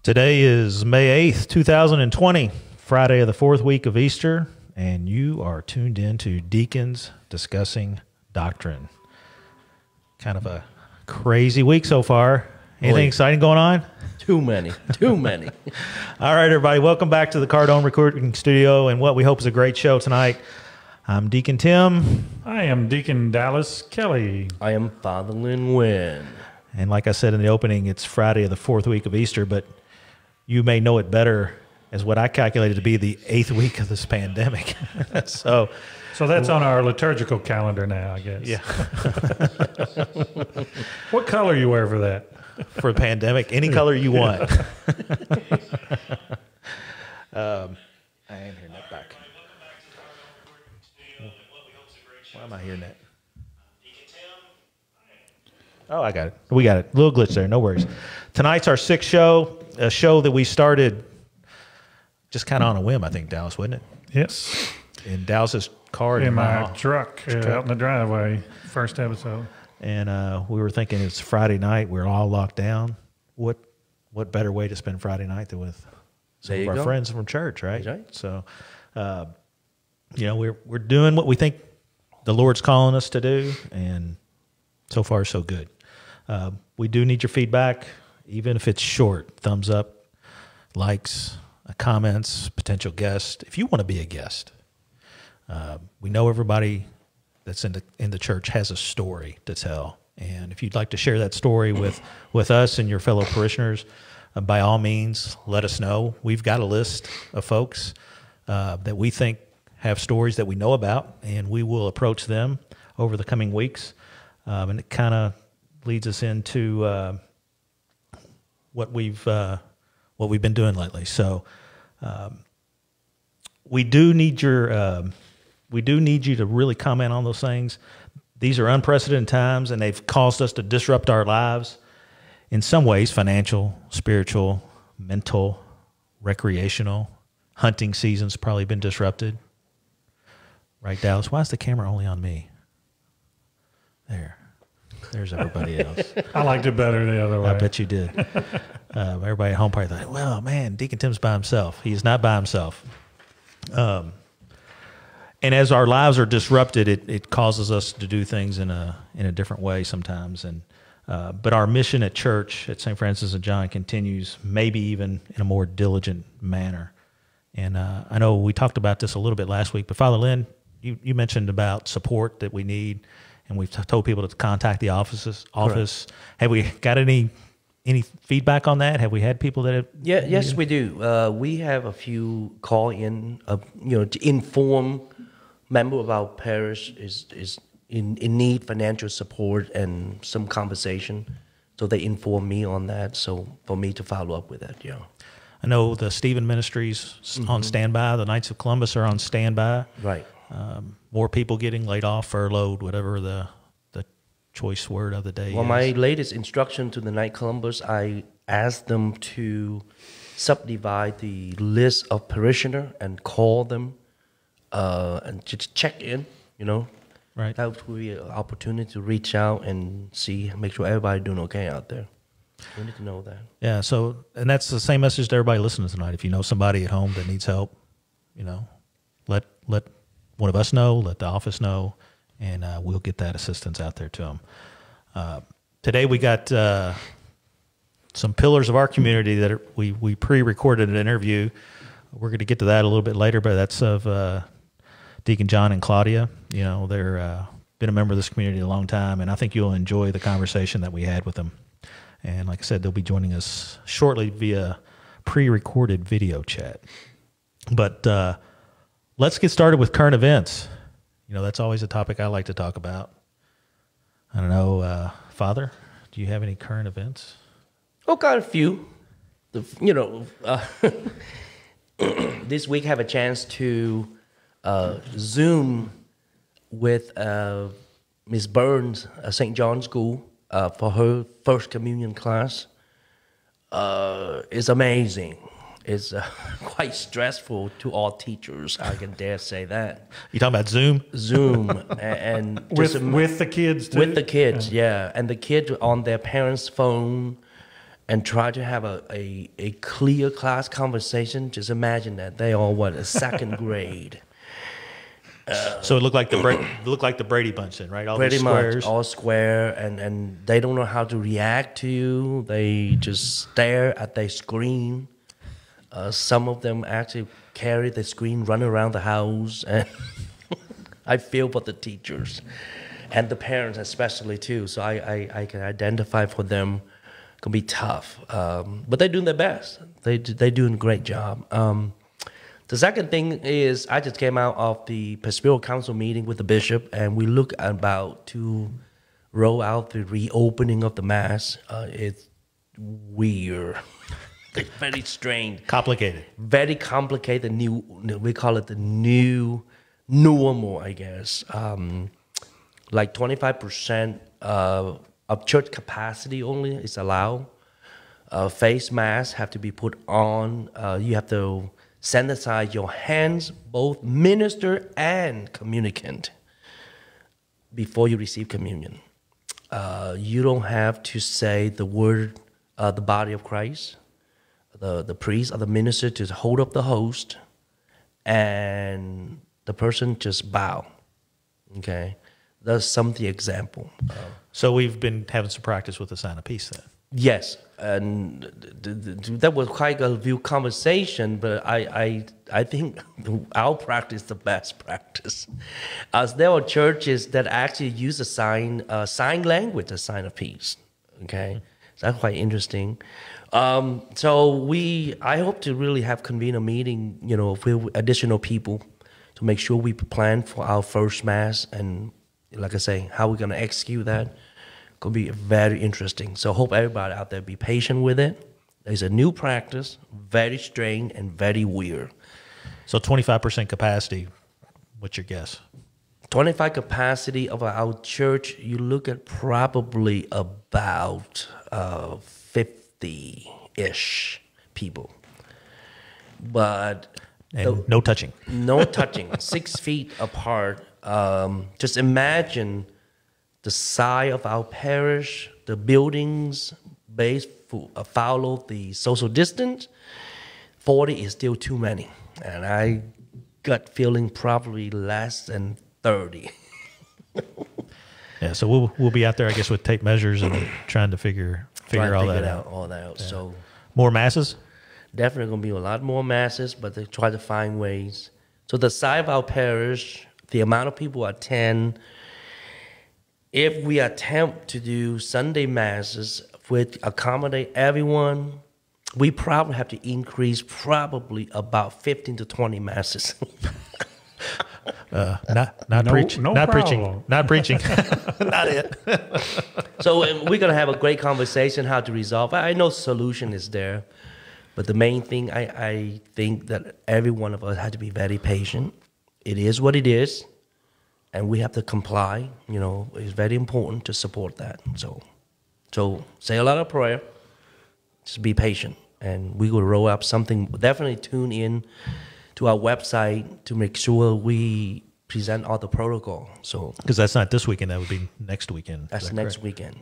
Today is May 8th, 2020, Friday of the fourth week of Easter, and you are tuned in to Deacons Discussing Doctrine. Kind of a crazy week so far. Anything exciting going on? Too many. All right, everybody, welcome back to the Cardone Recording Studio and what we hope is a great show tonight. I'm Deacon Tim. I am Deacon Dallas Kelly. I am Father Lin Wynn. And like I said in the opening, it's Friday of the fourth week of Easter, but you may know it better as what I calculated to be the 8th week of this pandemic. So that's on our liturgical calendar now, I guess. Yeah. What color you wear for that? For a pandemic, any color you want. I am hearing that back. Why am I hearing that? Oh, I got it. We got it. A little glitch there. No worries. Tonight's our sixth show, a show that we started just kind of on a whim, I think, Dallas, wasn't it? Yes. In Dallas's car. In my truck out in the driveway, first episode. And we were thinking it's Friday night. We're all locked down. What better way to spend Friday night than with some of our friends from church, right? Right. So, we're doing what we think the Lord's calling us to do, and so far so good. We do need your feedback, even if it's short. Thumbs up, likes, comments, potential guest. If you want to be a guest, we know everybody that's in the church has a story to tell, and if you'd like to share that story with us and your fellow parishioners, by all means, let us know. We've got a list of folks that we think have stories that we know about, and we will approach them over the coming weeks. And it kind of leads us into what we've been doing lately. So we do need you to really comment on those things. These are unprecedented times, and they've caused us to disrupt our lives in some ways: financial, spiritual, mental, recreational. Hunting season's probably been disrupted. Right, Dallas? Why is the camera only on me? There's everybody else. I liked it better the other way. I bet you did. Everybody at home probably thought, well, man, Deacon Tim's by himself. He's not by himself. And as our lives are disrupted, it causes us to do things in a different way sometimes. And but our mission at church at St. Francis of John continues, maybe even in a more diligent manner. And I know we talked about this a little bit last week, but Father Lynn, you mentioned about support that we need, and we've told people to contact the office. Correct. Have we got any feedback on that? Have we had people that have? Yes, we do. We have a few call in, to inform member of our parish is in need financial support and some conversation. So they inform me on that. So for me to follow up with that, yeah. I know the Stephen Ministries on standby. The Knights of Columbus are on standby. Right. More people getting laid off, furloughed, whatever the choice word of the day is. Well, my latest instruction to the Knight Columbus, I asked them to subdivide the list of parishioner and call them and just check in, Right. That would be an opportunity to reach out and make sure everybody's doing okay out there. We need to know that. Yeah, and that's the same message to everybody listening tonight. If you know somebody at home that needs help, let one of us know, let the office know, and we'll get that assistance out there to them. Today we got some pillars of our community that we pre-recorded an interview. We're going to get to that a little bit later, but that's of Deacon John and Claudia. They're been a member of this community a long time, and I think you'll enjoy the conversation that we had with them. And like I said, they'll be joining us shortly via pre-recorded video chat. But let's get started with current events. That's always a topic I like to talk about. I don't know, Father, do you have any current events? Oh, got a few. This week I have a chance to Zoom with Miss Burns at St. John's School for her first communion class. It's amazing. It's quite stressful to all teachers. I can dare say that. You talking about Zoom? Zoom and with the kids too? With the kids, yeah. And the kids on their parents' phone, and try to have a clear class conversation. Just imagine that they all a second grade. So it looked like the Brady Bunch then, right? All Pretty these squares. much all square, and they don't know how to react to you. They just stare at their screen. Some of them actually carry the screen, run around the house, and I feel for the teachers and the parents especially too. So I can identify for them. It can be tough, but they're doing their best. They're doing a great job. The second thing is I just came out of the Pastoral Council meeting with the bishop, and we look about to roll out the reopening of the Mass. It's weird. It's very strange. Complicated. Very complicated. We call it the new normal, I guess. Like 25% of church capacity only is allowed. Face masks have to be put on. You have to sanitize your hands, both minister and communicant, before you receive communion. You don't have to say the word, the body of Christ. The priest or the minister to hold up the host, and the person just bow. Okay, that's some of the example. So we've been having some practice with the sign of peace then. Yes, and that was quite a few conversation, but I think our practice is the best practice. As there are churches that actually use a sign language, a sign of peace. Okay, so that's quite interesting. So I hope to really have convene a meeting, with additional people to make sure we plan for our first Mass, and like I say, how we're going to execute that. Going to be very interesting. So hope everybody out there be patient with it. There's a new practice, very strange and very weird. So 25% capacity, what's your guess? 25 capacity of our church, you look at probably about 50-ish people. But no touching. No touching. 6 feet apart. Just imagine the size of our parish, the buildings follow the social distance. 40 is still too many. And I got feeling probably less than 30. Yeah, so we'll be out there, I guess, with tape measures and trying to figure all that out. Yeah. So more masses? Definitely going to be a lot more masses, but they try to find ways. So the size of our parish, the amount of people attend, if we attempt to do Sunday masses which accommodate everyone, we probably have to increase probably about 15 to 20 masses. Not preaching. Not preaching. Not it. So we're going to have a great conversation how to resolve. I know solution is there, but the main thing I think that every one of us had to be very patient. It is what it is, and we have to comply. It's very important to support that. So say a lot of prayer. Just be patient, and we will roll up something. Definitely tune in to our website to make sure we present all the protocol. So because that's not this weekend, that would be next weekend. That's next weekend.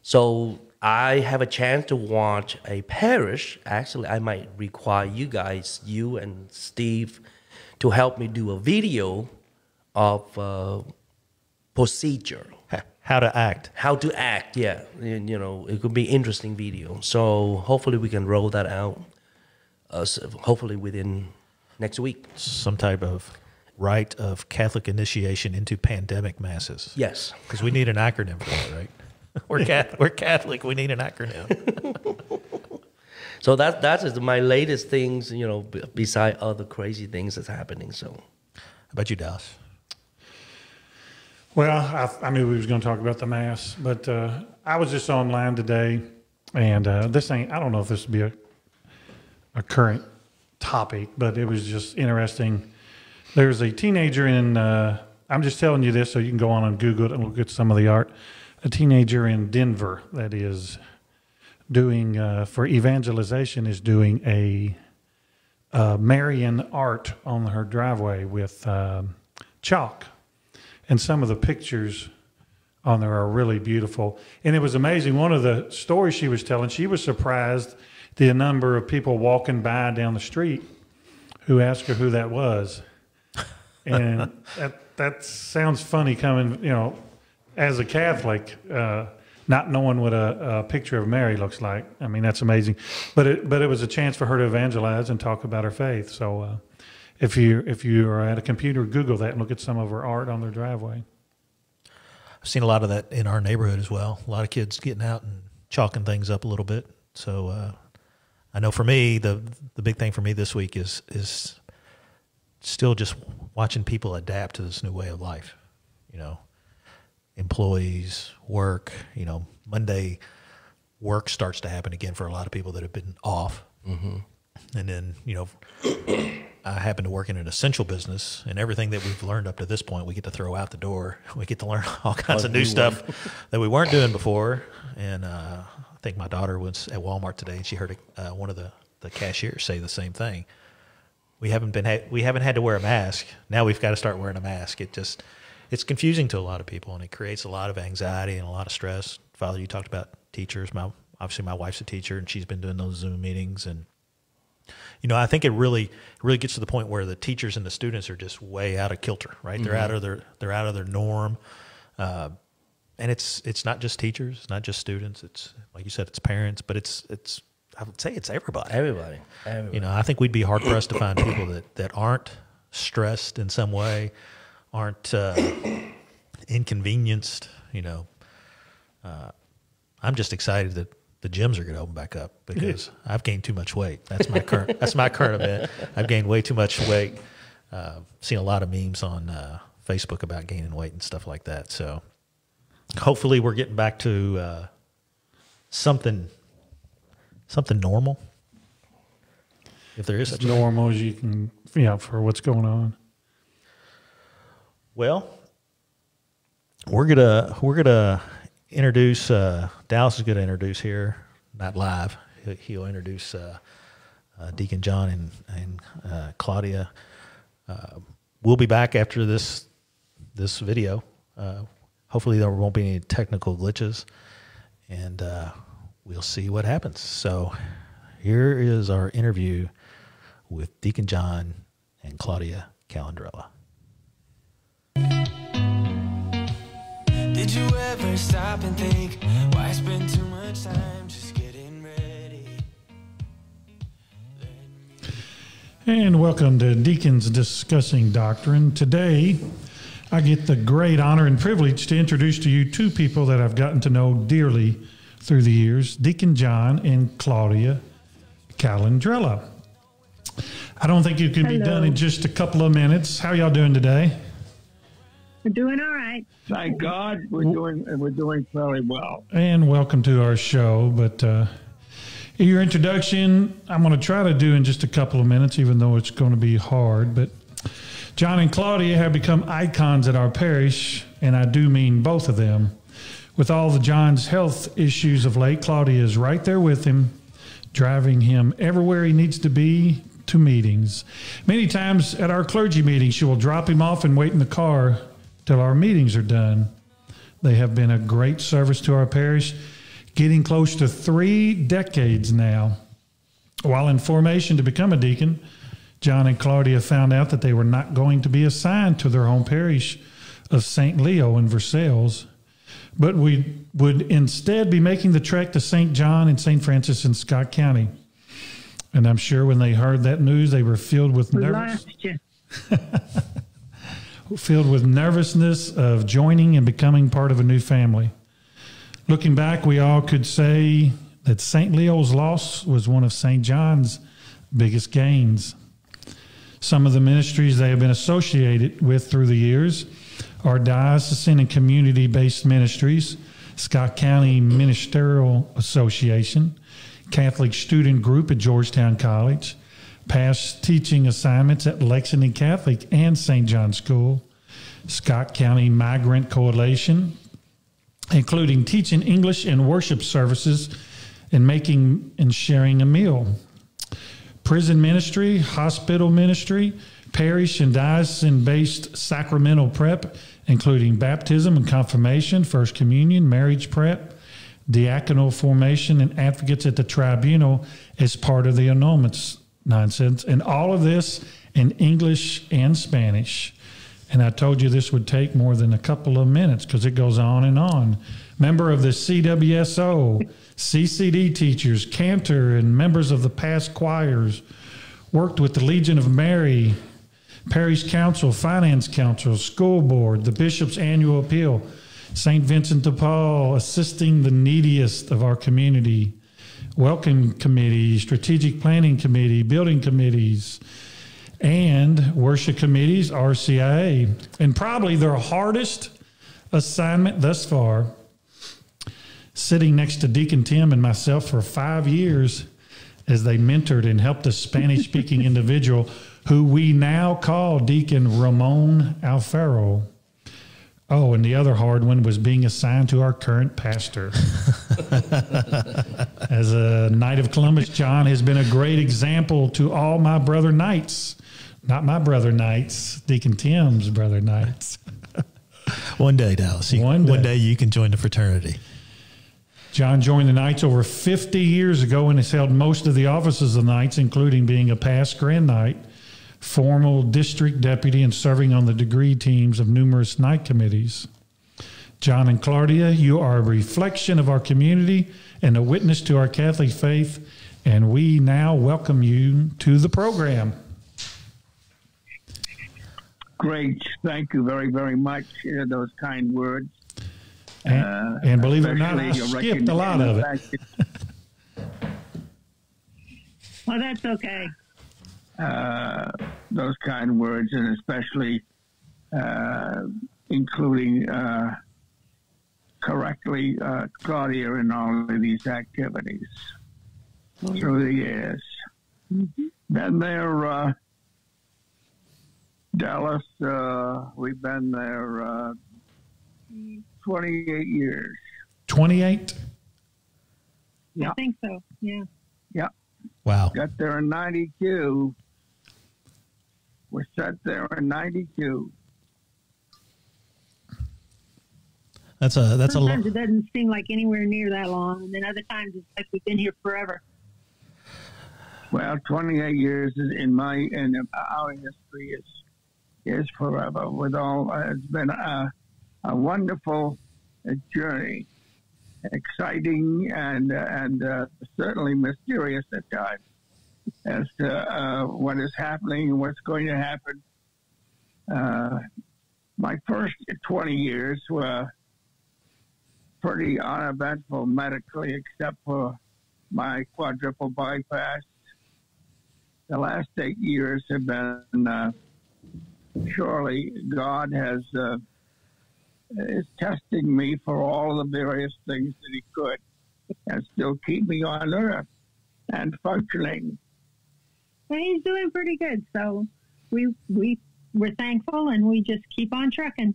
So I have a chance to watch a parish. Actually, I might require you and Steve, to help me do a video of procedure. How to act. How to act, yeah. It could be interesting video. So hopefully we can roll that out. Hopefully within next week. Some type of rite of Catholic initiation into pandemic masses. Yes. Because we need an acronym for that, right? We're Catholic. We need an acronym. So that is my latest things, beside other crazy things that's happening. So, how about you, Dallas? Well, I knew we was going to talk about the Mass, but I was just online today, and I don't know if this would be a current topic, but it was just interesting. There's a teenager I'm just telling you this so you can go on and Google it and look at some of the art. A teenager in Denver that is doing, for evangelization, is doing a Marian art on her driveway with chalk. And some of the pictures on there are really beautiful. And it was amazing. One of the stories she was telling, she was surprised the number of people walking by down the street who asked her who that was. And that sounds funny coming, as a Catholic, not knowing what a picture of Mary looks like. I mean, that's amazing. But it was a chance for her to evangelize and talk about her faith. So if you are at a computer, Google that and look at some of her art on their driveway. I've seen a lot of that in our neighborhood as well. A lot of kids getting out and chalking things up a little bit. So I know for me, the big thing for me this week is still just watching people adapt to this new way of life. Employees, work. Monday work starts to happen again for a lot of people that have been off. Mm-hmm. And then I happen to work in an essential business, and everything that we've learned up to this point, we get to throw out the door. We get to learn all kinds of new stuff that we weren't doing before. And I think my daughter was at Walmart today, and she heard one of the cashiers say the same thing. We haven't had to wear a mask. Now we've got to start wearing a mask. It's confusing to a lot of people, and it creates a lot of anxiety and a lot of stress. Father, you talked about teachers. Obviously my wife's a teacher, and she's been doing those Zoom meetings, and I think it really gets to the point where the teachers and the students are just way out of kilter, right? Mm-hmm. They're out of their norm, and it's not just teachers, it's not just students. It's like you said, it's parents, but it's I would say it's everybody. Everybody. I think we'd be hard pressed to find people that aren't stressed in some way, aren't inconvenienced. I'm just excited that the gyms are going to open back up because I've gained too much weight. That's my current event. I've gained way too much weight. Seen a lot of memes on Facebook about gaining weight and stuff like that. So hopefully we're getting back to something normal. If there is as normal as you can, for what's going on. Well, we're gonna introduce. Dallas is going to introduce here, not live. He'll introduce Deacon John and Claudia. We'll be back after this video. Hopefully there won't be any technical glitches, and we'll see what happens. So here is our interview with Deacon John and Claudia Calandrella. Did you ever stop and think, why spend too much time just getting ready? And welcome to Deacons Discussing Doctrine. Today, I get the great honor and privilege to introduce to you two people that I've gotten to know dearly through the years, Deacon John and Claudia Calandrella. I don't think it can be done in just a couple of minutes. How y'all doing today? We're doing all right. Thank God we're doing fairly well. And welcome to our show. But your introduction, I'm going to try to do in just a couple of minutes, even though it's going to be hard. But John and Claudia have become icons at our parish, and I do mean both of them. With all the John's health issues of late, Claudia is right there with him, driving him everywhere he needs to be to meetings. Many times at our clergy meetings, she will drop him off and wait in the car till our meetings are done. They have been a great service to our parish, getting close to 3 decades now. While in formation to become a deacon, John and Claudia found out that they were not going to be assigned to their home parish of St. Leo in Versailles, but we would instead be making the trek to St. John and St. Francis in Scott County. And I'm sure when they heard that news, they were filled with nervousness of joining and becoming part of a new family. Looking back, we all could say that St. Leo's loss was one of St. John's biggest gains. Some of the ministries they have been associated with through the years are diocesan and community-based ministries, Scott County Ministerial Association, Catholic Student Group at Georgetown College, past teaching assignments at Lexington Catholic and St. John's School, Scott County Migrant Coalition, including teaching English and worship services and making and sharing a meal, prison ministry, hospital ministry, parish and diocese-based sacramental prep, including baptism and confirmation, first communion, marriage prep, diaconal formation, and advocates at the tribunal as part of the annulments nonsense. And all of this in English and Spanish. And I told you this would take more than a couple of minutes because it goes on and on. Member of the CWSO, CCD teachers, cantor, and members of the past choirs. Worked with the Legion of Mary, Parish Council, Finance Council, School Board, the Bishop's Annual Appeal, St. Vincent de Paul, assisting the neediest of our community, Welcome Committee, Strategic Planning Committee, Building Committees, and Worship Committees, RCIA. And probably their hardest assignment thus far, sitting next to Deacon Tim and myself for 5 years as they mentored and helped a Spanish-speaking individual who we now call Deacon Ramon Alfaro. Oh, and the other hard one was being assigned to our current pastor. As a Knight of Columbus, John has been a great example to all my brother knights. Not my brother knights, Deacon Tim's brother knights. One day, Dallas. One day you can join the fraternity. John joined the Knights over 50 years ago and has held most of the offices of the Knights, including being a past Grand Knight, formal district deputy, and serving on the degree teams of numerous Knight committees. John and Claudia, you are a reflection of our community and a witness to our Catholic faith, and we now welcome you to the program. Great. Thank you very, very much. Those kind words. And believe it or not, I skipped a lot of it. Well, that's okay. Those kind words, and especially including correctly Claudia in all of these activities through the years. Mm-hmm. Then there, Dallas, we've been there 28 years. 28? Yeah. I think so, yeah. Yeah. Wow. Got there in 92. We sat there in 92. That's a lot. Sometimes it doesn't seem like anywhere near that long, and then other times it's like we've been here forever. Well, 28 years in our history is forever. With all, it's been a wonderful journey, exciting and certainly mysterious at times as to what is happening and what's going to happen. My first 20 years were pretty uneventful medically, except for my quadruple bypass. The last 8 years have been surely God is testing me for all the various things that He could, and still keep me on earth and functioning. Well, He's doing pretty good, so we're thankful, and we just keep on trucking.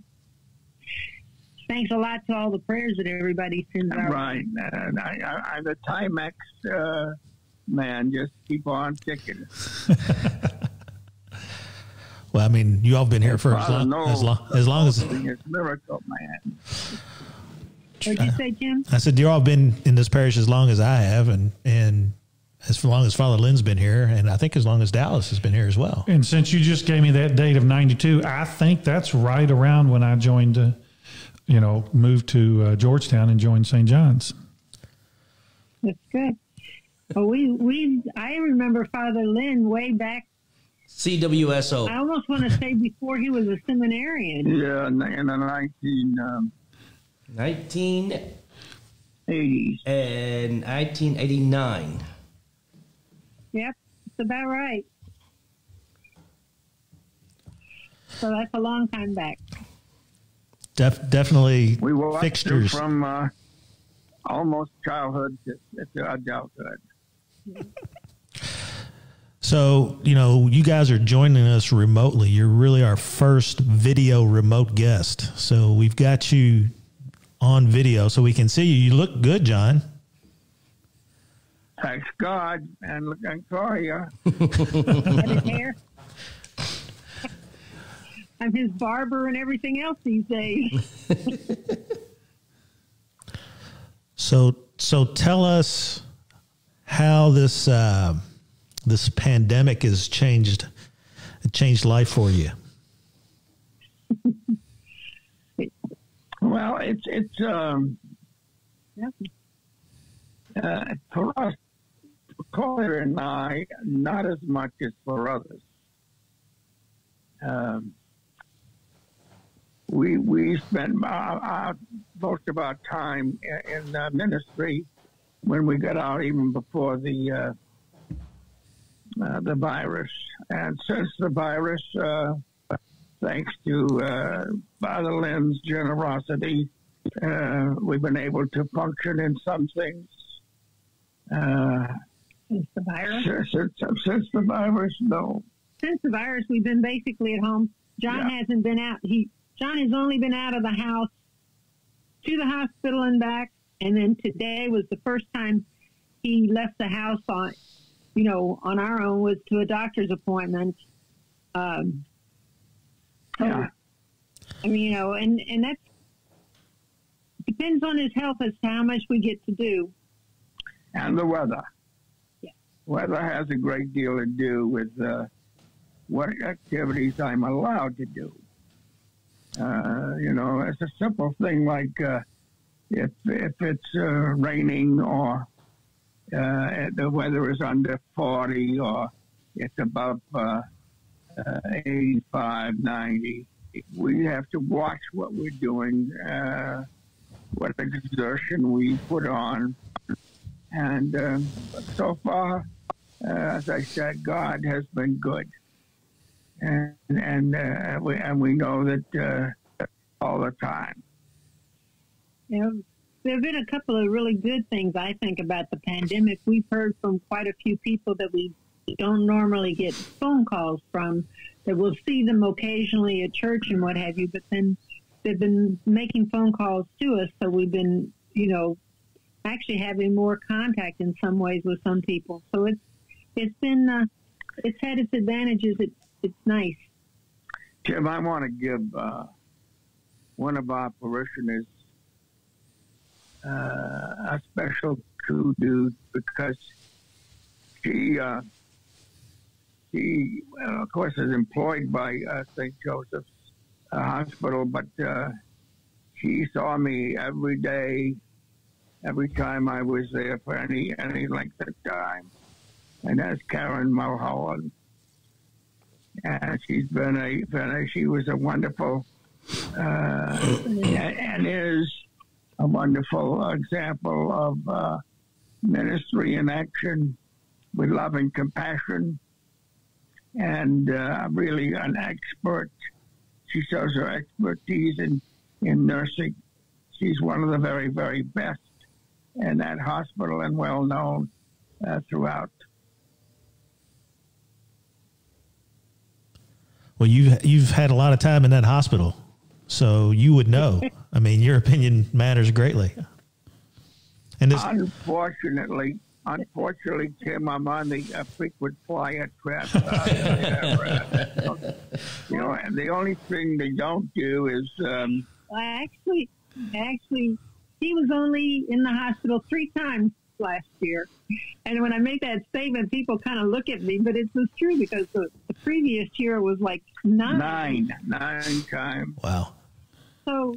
Thanks a lot to all the prayers that everybody sends out. Right, and I'm the Timex man. Just keep on ticking. Well, I mean, you all have been here for as long as miracle man. What'd you say, Jim? I said you all have been in this parish as long as I have, and as long as Father Lynn's been here, and I think as long as Dallas has been here as well. And since you just gave me that date of 92, I think that's right around when I joined, moved to Georgetown and joined St. John's. That's good. Well, I remember Father Lynn way back. CWSO. I almost want to say before he was a seminarian. Yeah, in the 1980s and 1989. Yep, it's about right. So that's a long time back. Definitely we watched fixtures from almost childhood to adulthood. So, you guys are joining us remotely. You're really our first video remote guest. So we've got you on video so we can see you. You look good, John. Thanks God, and look at Claudia. I'm his barber and everything else these days. So tell us how this this pandemic has changed life for you. Well, it's for us, Claudia and I, not as much as for others. We spent most of our time in ministry when we got out, even before the virus. And since the virus, thanks to Father Lynn's generosity, we've been able to function in some things. Since the virus? Since the virus, no. Since the virus, we've been basically at home. John hasn't been out. John has only been out of the house to the hospital and back. And then today was the first time he left the house on our own, was to a doctor's appointment. I mean, and that depends on his health as to how much we get to do. And the weather. Yeah. Weather has a great deal to do with what activities I'm allowed to do. It's a simple thing like if it's raining or the weather is under 40 or it's above 85, 90, we have to watch what we're doing, what exertion we put on. And so far, as I said, God has been good. And we know that all the time. There have been a couple of really good things, I think, about the pandemic. We've heard from quite a few people that we don't normally get phone calls from, that we'll see them occasionally at church and what have you, but then they've been making phone calls to us, so we've been, actually having more contact in some ways with some people. So it's been, it's had its advantages. It's nice. Jim, I want to give one of our parishioners a special kudos because she of course, is employed by St. Joseph's Hospital, but she saw me every day, every time I was there for any length of time. And that's Karen Mulholland. And she was a wonderful and is a wonderful example of ministry in action with love and compassion, and really an expert. She shows her expertise in nursing. She's one of the very, very best in that hospital and well known throughout. Well, you've had a lot of time in that hospital, so you would know. I mean, your opinion matters greatly. And this, unfortunately, Tim, I'm on the frequent flyer trip. And the only thing they don't do is. Actually, he was only in the hospital 3 times last year. And when I make that statement, people kind of look at me, but it's true because the previous year was like 9 times. Wow. So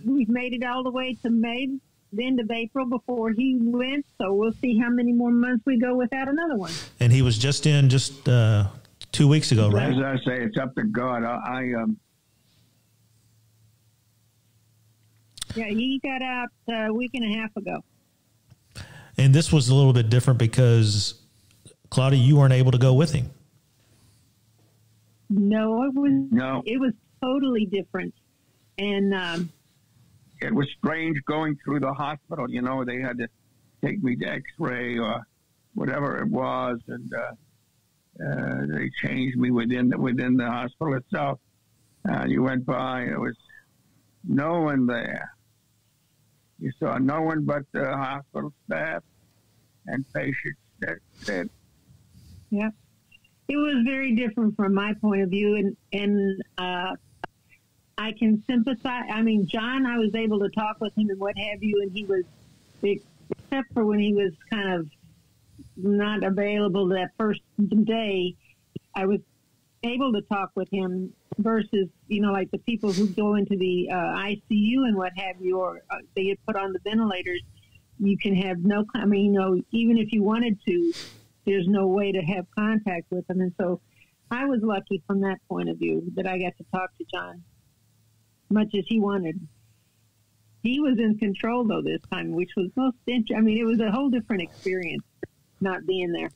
we've made it all the way to May, the end of April before he went. So we'll see how many more months we go without another one. And he was just 2 weeks ago, right? As I say, it's up to God. Yeah, he got out a week and a half ago. And this was a little bit different because, Claudia, you weren't able to go with him. No, it was totally different. And it was strange going through the hospital. They had to take me to X-ray or whatever it was, and they changed me within the hospital itself. You went by, there was no one there. You saw no one but the hospital staff and patients. That's it. Yeah. it was very different from my point of view, and I can sympathize. I mean, John, I was able to talk with him and what have you, and he was, except for when he was kind of not available that first day, I was able to talk with him versus, like the people who go into the ICU and what have you, or they get put on the ventilators. You can have even if you wanted to, there's no way to have contact with them. And so I was lucky from that point of view that I got to talk to John much as he wanted. He was in control, though, this time, which was most interesting. I mean, it was a whole different experience not being there.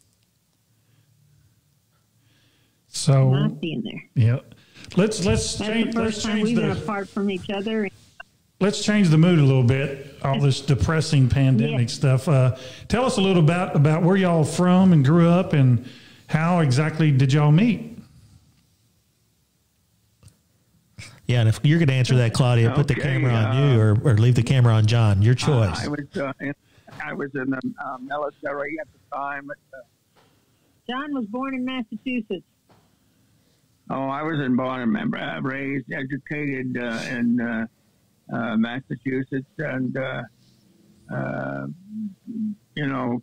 So not being there. Yeah. Let's change. The first time we've been apart from each other. Let's change the mood a little bit. All this depressing pandemic stuff. Tell us a little about where y'all from and grew up, and how exactly did y'all meet? Yeah, and if you're going to answer that, Claudia, put the camera on you, or leave the camera on John. Your choice. I was in the military at the time. John was born in Massachusetts. Oh, I was born and raised, educated in Massachusetts, and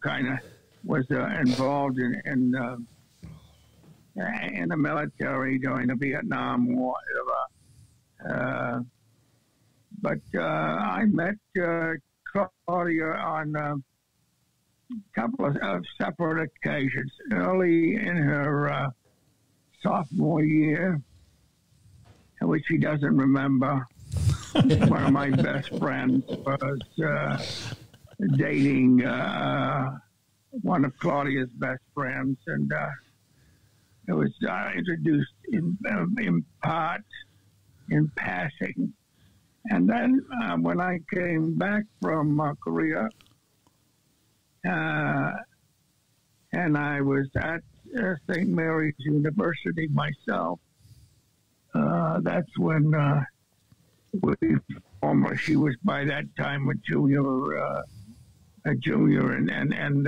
kind of was involved in the military during the Vietnam War. But I met Claudia on a couple of separate occasions. Early in her sophomore year, which she doesn't remember. One of my best friends was dating one of Claudia's best friends, and it was introduced in part, in passing. And then when I came back from Korea, and I was at St. Mary's University myself, that's when she was by that time a junior, and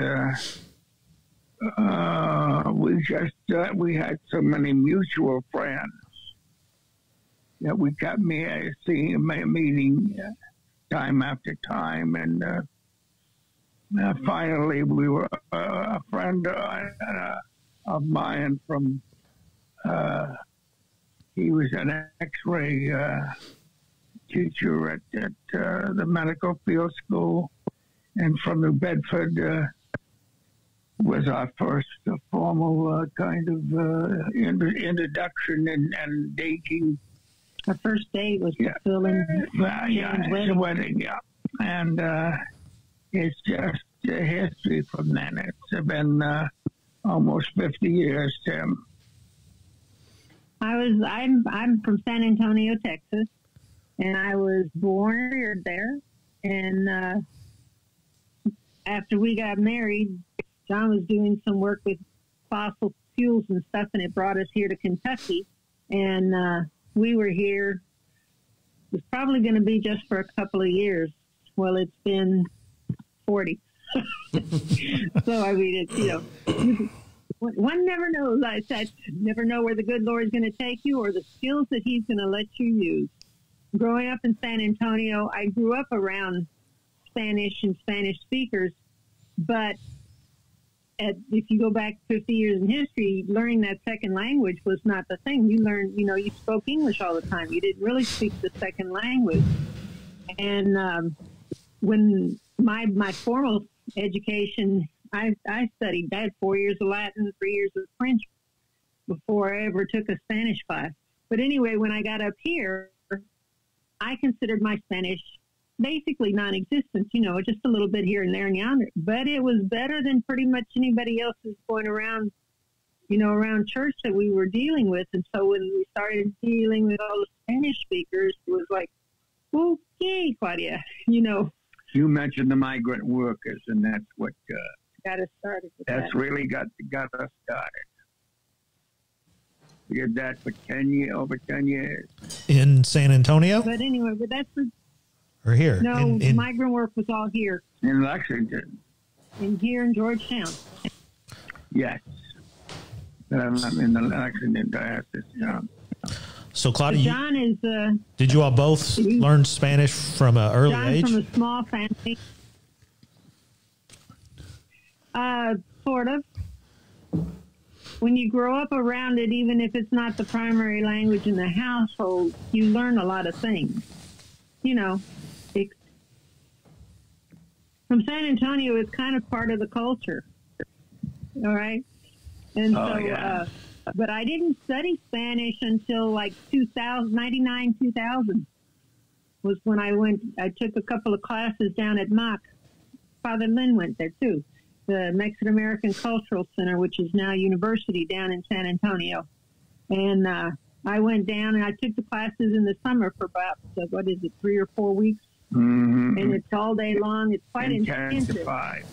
we had so many mutual friends that we kept meeting time after time, and finally we were a friend of mine from. He was an X-ray teacher at the medical field school, and from New Bedford was our first formal kind of introduction and dating. Our first date was fulfilling the wedding, yeah. And it's just history from then. It's been almost 50 years, Tim. I'm from San Antonio, Texas, and I was born and reared there. And after we got married, John was doing some work with fossil fuels and stuff, and it brought us here to Kentucky. And we were here. It was probably going to be just for a couple of years. Well, it's been 40. So, I mean, it's, one never knows. I said, never know where the good Lord's going to take you or the skills that he's going to let you use. Growing up in San Antonio, I grew up around Spanish and Spanish speakers, but if you go back 50 years in history, learning that second language was not the thing. You learned, you spoke English all the time. You didn't really speak the second language. And when my formal education, I studied. I had 4 years of Latin, 3 years of French before I ever took a Spanish class. But anyway, when I got up here, I considered my Spanish basically non-existent, just a little bit here and there and yonder. But it was better than pretty much anybody else who's going around, around church that we were dealing with. And so when we started dealing with all the Spanish speakers, it was like, okay, Claudia, You mentioned the migrant workers, and that's what got us started. That's really got us started. We did that for over 10 years. In San Antonio? But anyway, that's or here? No, migrant work was all here. In Lexington. Here in Georgetown. Yes. But I'm not in the accident diocese. Yeah. So, Claudia, John is did you all both learn Spanish from an early John's age? from a small family. Sort of. When you grow up around it, even if it's not the primary language in the household, you learn a lot of things. You know, from San Antonio, it's kind of part of the culture. All right? And but I didn't study Spanish until like 99, 2000 was when I took a couple of classes down at MAC. Father Lynn went there too, the Mexican American Cultural Center, which is now university down in San Antonio. And I went down and I took the classes in the summer for about, 3 or 4 weeks? Mm-hmm. And it's all day long. It's quite intensive. 10 to 5.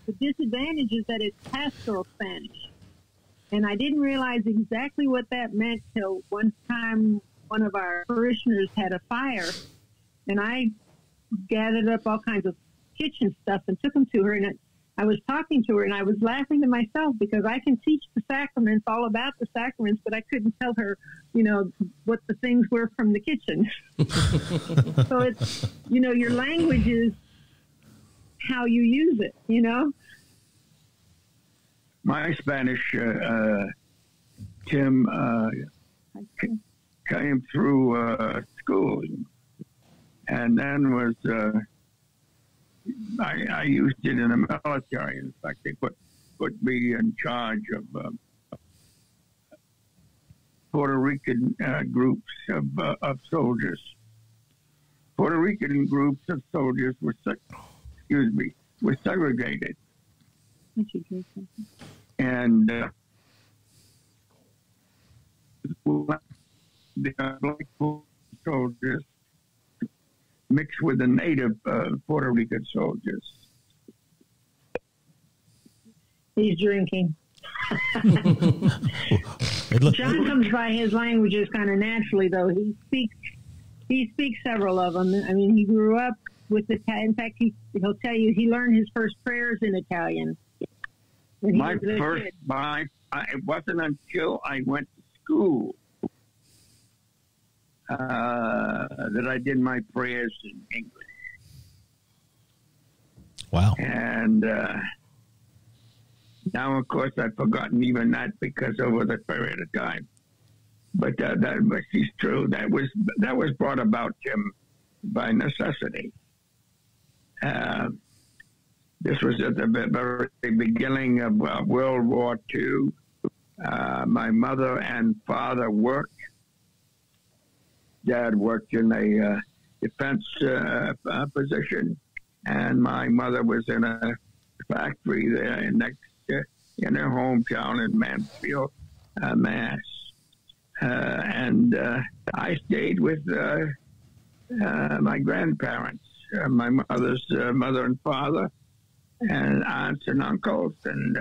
The disadvantage is that it's pastoral Spanish. And I didn't realize exactly what that meant till one time one of our parishioners had a fire. And I gathered up all kinds of kitchen stuff and took them to her. And I was talking to her and I was laughing to myself because I can teach the sacraments, all about the sacraments, but I couldn't tell her, what the things were from the kitchen. So it's, your language is how you use it, My Spanish, Tim, came through school, and then was I used it in the military. In fact, they put me in charge of Puerto Rican groups of soldiers. Puerto Rican groups of soldiers were segregated. And the black soldiers mixed with the native Puerto Rican soldiers. He's drinking. John comes by his languages kind of naturally, though. He speaks several of them. I mean, he grew up with Italian. In fact, he'll tell you he learned his first prayers in Italian. It wasn't until I went to school that I did my prayers in English. Wow. And now, of course, I've forgotten even that because over the period of time. But that is true. That was brought about, Jim, by necessity. This was at the very beginning of World War II. My mother and father worked. Dad worked in a defense position, and my mother was in a factory there next in her hometown in Mansfield, Mass. And I stayed with my grandparents, my mother's mother and father, and aunts and uncles, and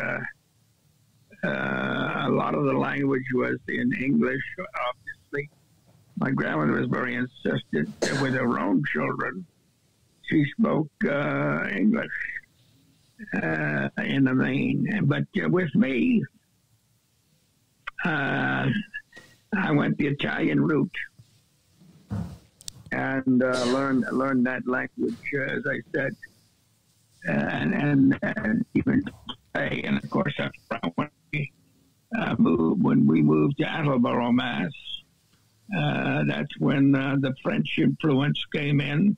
a lot of the language was in English, obviously. My grandmother was very insistent with her own children. She spoke English in the main. But with me, I went the Italian route and learned that language, as I said. And even today, and of course, when we moved to Attleboro, Mass, that's when the French influence came in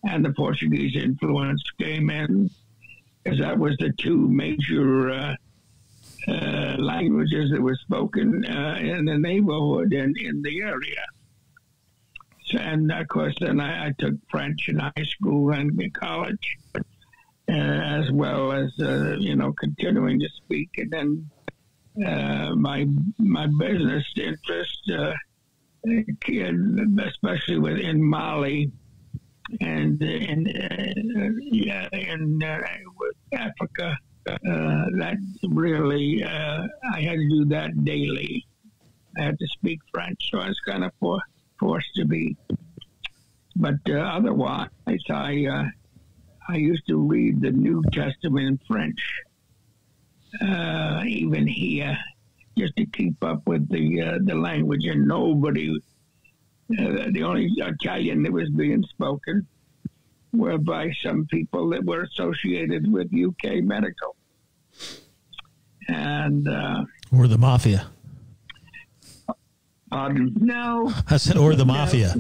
and the Portuguese influence came in, because that was the two major languages that were spoken in the neighborhood and in the area. And of course, then I took French in high school and in college. As well as continuing to speak, and then my business interest, especially within Mali and in with Africa, that really I had to do that daily. I had to speak French, so I was kind of forced to be. But otherwise, I used to read the New Testament in French, even here, just to keep up with the language, and nobody. The only Italian that was being spoken were by some people that were associated with UK medical, and or the mafia. No. I said, or the mafia.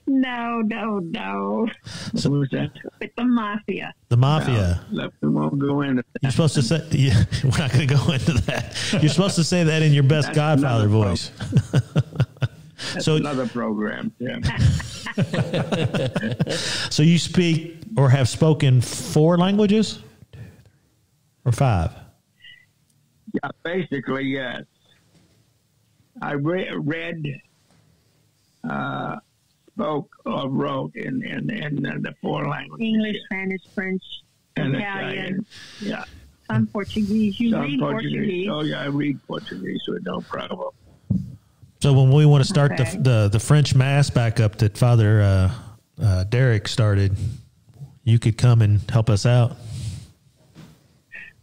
No. No. So what was that? With the mafia. The mafia. We won't go into that. You're supposed to say, yeah, we're not going to go into that. You're supposed to say that in your best That's Godfather another voice. That's So- another program. Yeah. So you speak or have spoken 4 languages? Or 5? Yeah, basically, yes. I read, spoke, or wrote in the 4 languages. English, Spanish, French, And Italian, Yeah. some Portuguese. You Some read Portuguese. Oh, yeah, I read Portuguese with no problem. So when we want to start Okay. the French Mass back up that Father Derek started, you could come and help us out.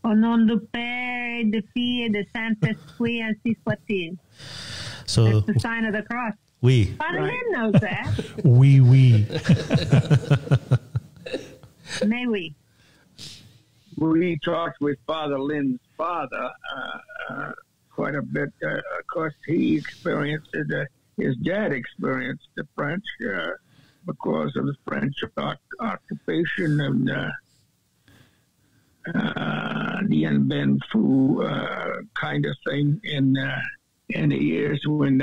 Au nom du Père, et du Fils, et de Saint-Esprit, ainsi soit-il. So That's the sign of the cross. we Father Right. Lynn knows that. we May we? We talked with Father Lynn's father quite a bit. Of course, he experienced it. His dad experienced the French because of the French occupation and the Ben Phu kind of thing in the years when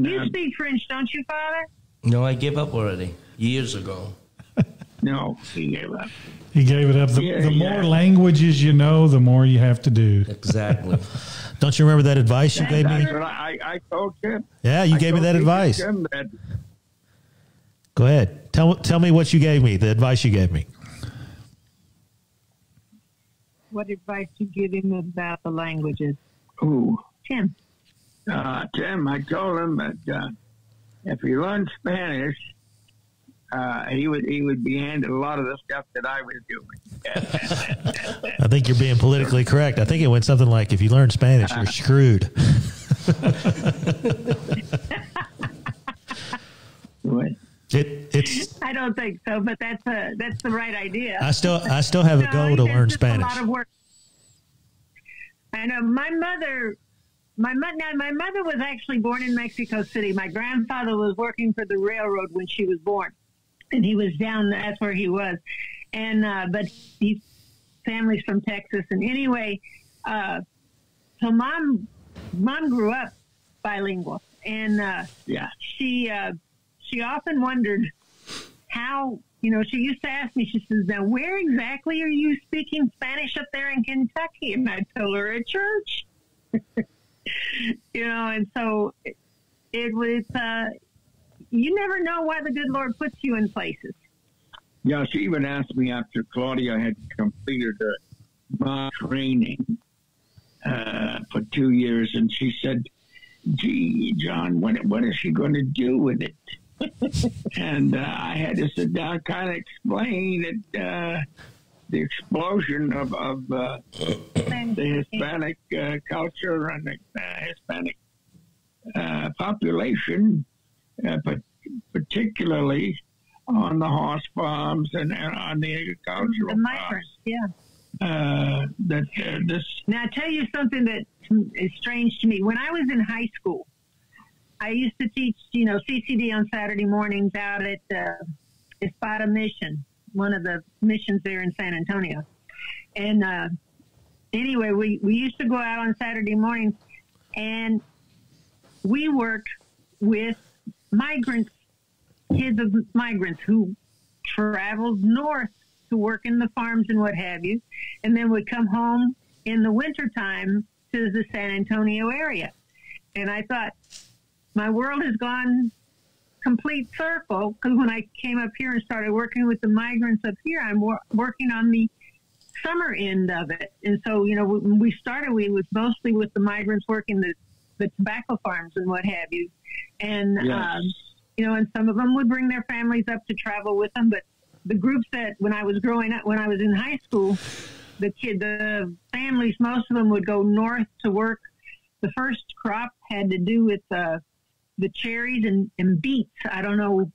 You speak French, don't you, Father? No, I gave up already years ago. no, he gave up. He gave it up. The Yeah, more yeah. languages you know, the more you have to do. Exactly. don't you remember that advice you gave me? That's what I told him. Yeah, you I gave me told that advice. him that Go ahead. Tell me what you gave me, the advice you gave me. What advice you give him about the languages? Ooh. Tim. Tim, I told him that if he learned Spanish, he would be handed a lot of the stuff that I was doing. I think you're being politically correct. I think it went something like, if you learn Spanish, you're screwed. What? It's. I don't think so, but that's the right idea. I still have a No, goal to it's learn just a Spanish. lot of work. I know my mother was actually born in Mexico City. My grandfather was working for the railroad when she was born, and he was down. That's where he was, and but his family's from Texas. And anyway, so mom grew up bilingual, and Yeah. she often wondered how, she used to ask me, she says, now where exactly are you speaking Spanish up there in Kentucky? And I told her at church. And so it was, you never know why the good Lord puts you in places. Yeah, she even asked me after Claudia had completed my training for 2 years, and she said, gee, John, what is she going to do with it? And I had to sit down and kind of explain that the explosion of the Hispanic culture and the Hispanic population, but particularly on the horse farms and on the agricultural The migrants, yeah. this Now, I'll tell you something that is strange to me. When I was in high school, I used to teach, CCD on Saturday mornings out at Espada Mission, one of the missions there in San Antonio. And anyway, we used to go out on Saturday mornings, and we worked with migrants, kids of migrants who traveled north to work in the farms and what have you, and then would come home in the wintertime to the San Antonio area. And I thought, my world has gone complete circle, because when I came up here and started working with the migrants up here, I'm working on the summer end of it. And so, when we started, we was mostly with the migrants working the tobacco farms and what have you. And, Yes. and some of them would bring their families up to travel with them. But the groups that when I was growing up, when I was in high school, the families, most of them would go north to work. The first crop had to do with the cherries and beets. I don't know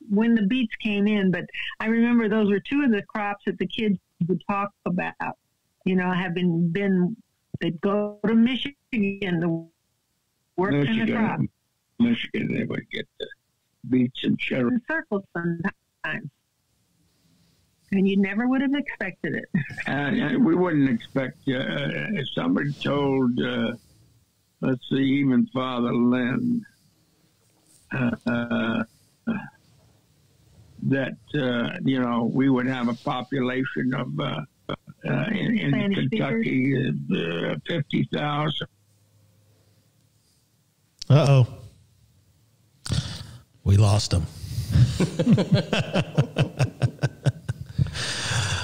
when the beets came in, but I remember those were two of the crops that the kids would talk about. You know, having been, they'd go to Michigan to work in the crop. Michigan, they would get the beets and cherries. In circles sometimes. And you never would have expected it. And we wouldn't expect, if somebody told, let's see, even Father Lynn, that, you know, we would have a population of, in Kentucky, 50,000. Uh-oh. We lost him.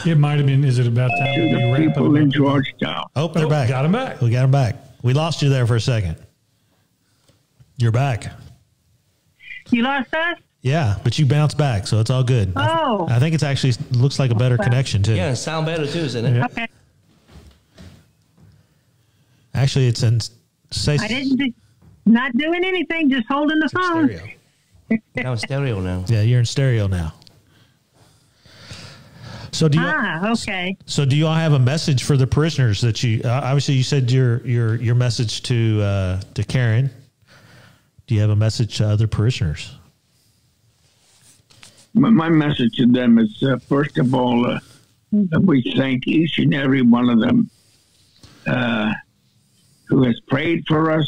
It might have been, is it about time to be wrapping People in up? Georgetown. Oh, they're back. Got him back. We got him back. We lost you there for a second. You're back. You lost us? Yeah, but you bounced back, so it's all good. Oh. I think it's actually looks like a better connection, too. Yeah, it sound better too, isn't it? Yeah. Okay. Actually, it's in... I didn't not doing anything, just holding the phone. stereo. Now it's stereo now. Yeah, you're in stereo now. So do you? Okay. So do you all have a message for the parishioners that you? Obviously, you said your message to Karen. Do you have a message to other parishioners? My message to them is, first of all, we thank each and every one of them who has prayed for us,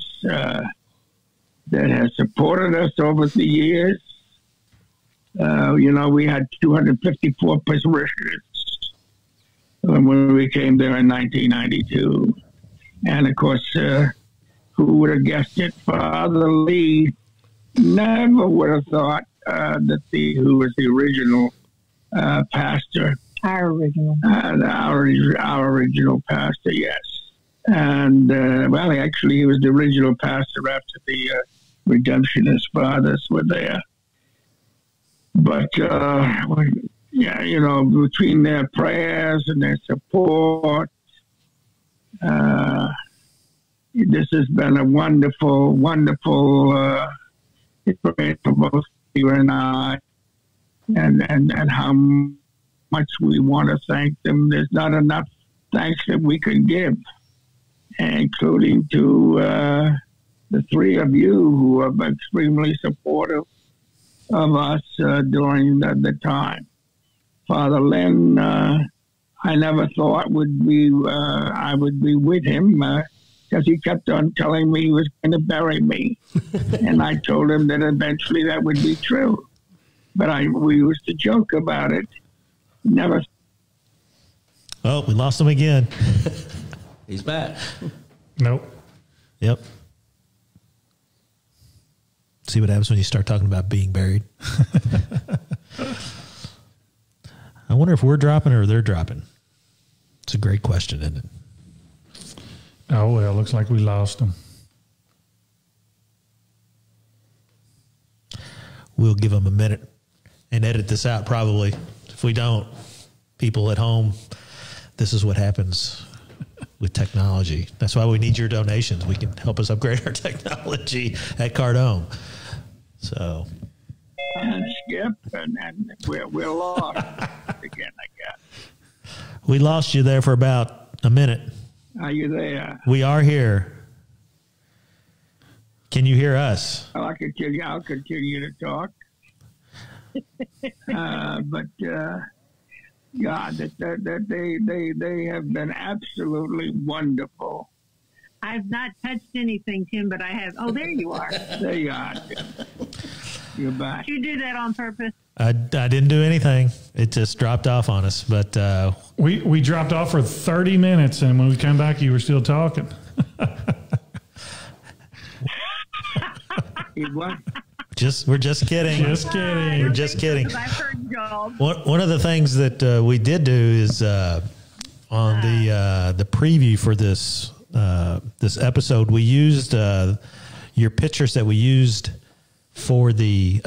that has supported us over the years. You know, we had 254 parishioners when we came there in 1992. And, of course, who would have guessed it? Father Lee never would have thought that who was the original pastor. Our original. Our original pastor, yes. And, well, actually, he was the original pastor after the Redemptionist fathers were there. But, yeah, you know, between their prayers and their support, this has been a wonderful, wonderful experience for both you and I, and how much we want to thank them. There's not enough thanks that we can give, including to the three of you who have been extremely supportive of us during the time. Father Lynn, I never thought I would be with him because he kept on telling me he was going to bury me. And I told him that eventually that would be true. But we used to joke about it. Never. Oh, we lost him again. He's back. Nope. Yep. See what happens when you start talking about being buried. I wonder if we're dropping or they're dropping. It's a great question, isn't it? Oh, well, looks like we lost them. We'll give them a minute and edit this out probably. If we don't, people at home, this is what happens with technology. That's why we need your donations. We can help us upgrade our technology at Cardone. So, And Skip, and we're lost again, I guess. we lost you there for about a minute. Are you there? We are here. Can you hear us? Well, I'll continue to talk. But yeah, they have been absolutely wonderful. I've not touched anything, Tim, but I have. Oh, there you are. There you are, Tim. You're back. Did you do that on purpose? I didn't do anything. It just dropped off on us. But We dropped off for 30 minutes, and when we came back, you were still talking. we're just kidding. Just kidding. We're just kidding. I've heard y'all. One of the things that we did do is on the preview for this this episode, we used your pictures that we used for the